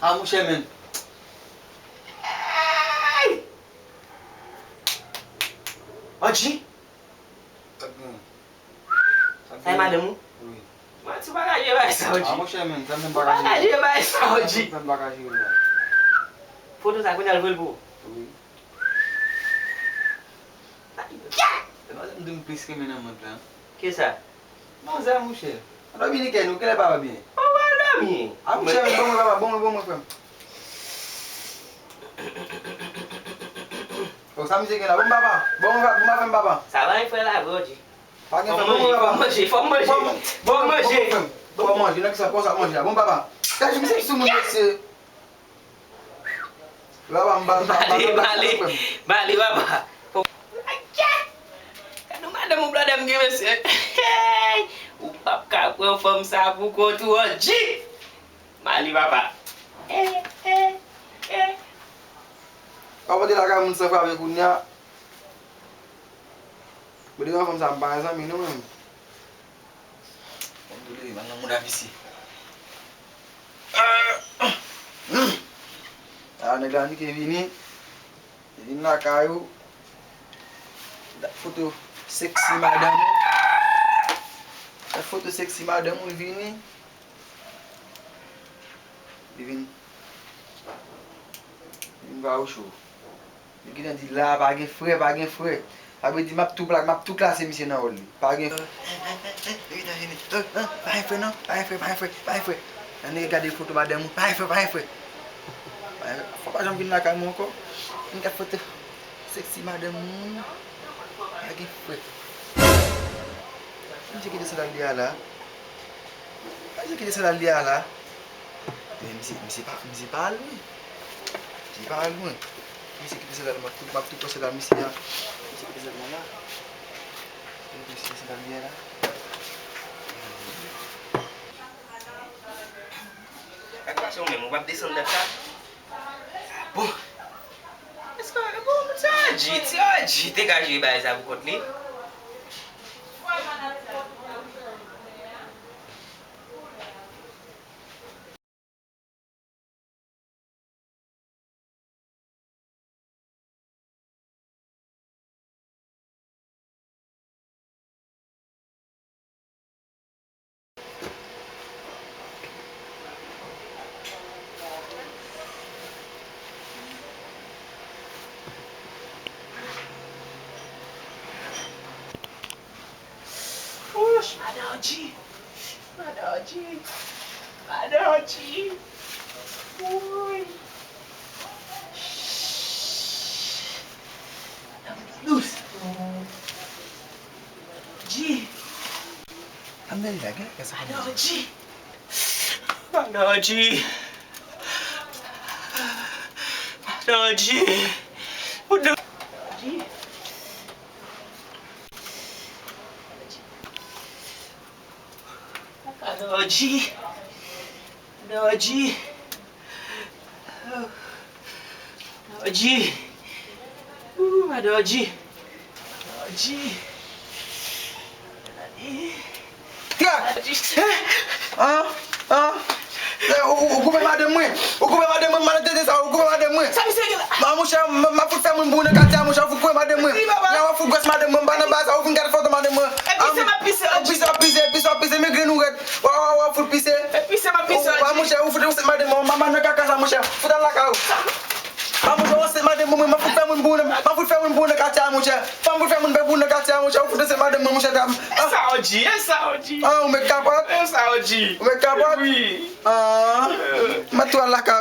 Ah, mon cher, man. Oji? Saya Madanm? Oui. Tu bagaje ba sa Oji? Ah, mon cher, man. Tam Bagaje ba sa Oji? Tam bagage yo. Foto sa kwenye alvel pou? Oui. Não me que menina muito lá. Que sa? Não, Zé, mon cher. Não vim ninguém, não quer levar bem. Oh, Madanm. Ah, mon cher, bom, baba, bom, bom. Oh, ça me dit que là, bon, baba. Bon, baba. Ça va, il faut la Oji. Pas de baba. Faut manger. Bon manger. Bon manger, là que ça commence à manger. Bon, baba. Là, je me suis soumis, monsieur. Baba, Bali, baba. Kanu Madanm Madanm give us. O papka kwa fam sa pou ko tu Oji. Mali baba. Apa dia nak mun safa avec kunya. Beli orang fam sampai sa minum. Dulu mana mudah bisi. Negara ni kayak gini. Jadi nak kayu. Dak foto seksi Madanm. Dak foto seksi Madanm vini. Divin. Vai ao show. Qui dit là, pas de frais, pas de frais. Après dit m'a tout classé monsieur dans hall. Pas de frais. Pas frais non, pas frais. On regarde photo Madanm, pas frais. Faut pas jamais venir là comme encore. Une photo sexy Madanm. Pas de frais. Je dis que c'est là là. Je dis que c'est là. Mais c'est pas lui. C'est pas lui. Misi kita sedang waktu pas sedang misi ya. Misi kita sedang mana? Misi sedang dia lah. Aku langsung memang buat desain data. Bu. Sekarang aku mencaji, gaji bayar sabu kot ni. Ada Oji. Ui. Luz. Oji. Ambil lagi ke sana? Ada Oji. Udah. Oji. Ada Oji. Ada Oji. Tiga. Koupe Madanm. Mana tete sa Koupe Madanm. Sabi sige la. Mamusha mafuta mbuna kati amusha Koupe Madanm. Na wafu gos Madanm bana basa ufin gara foto Madanm. Pise me grenu ret. Wa fu pise. Mamusha ufu Madanm mama na kaka sa musha. Futa la ka. Mamusha wose Madanm mafuta mbuna kati amusha. Mafuta mbuna kati amusha ufu se Madanm musha dam. Essa Oji. Ah, o me kapab. Essa Oji. O me kapab. Oui. Matu ala ka.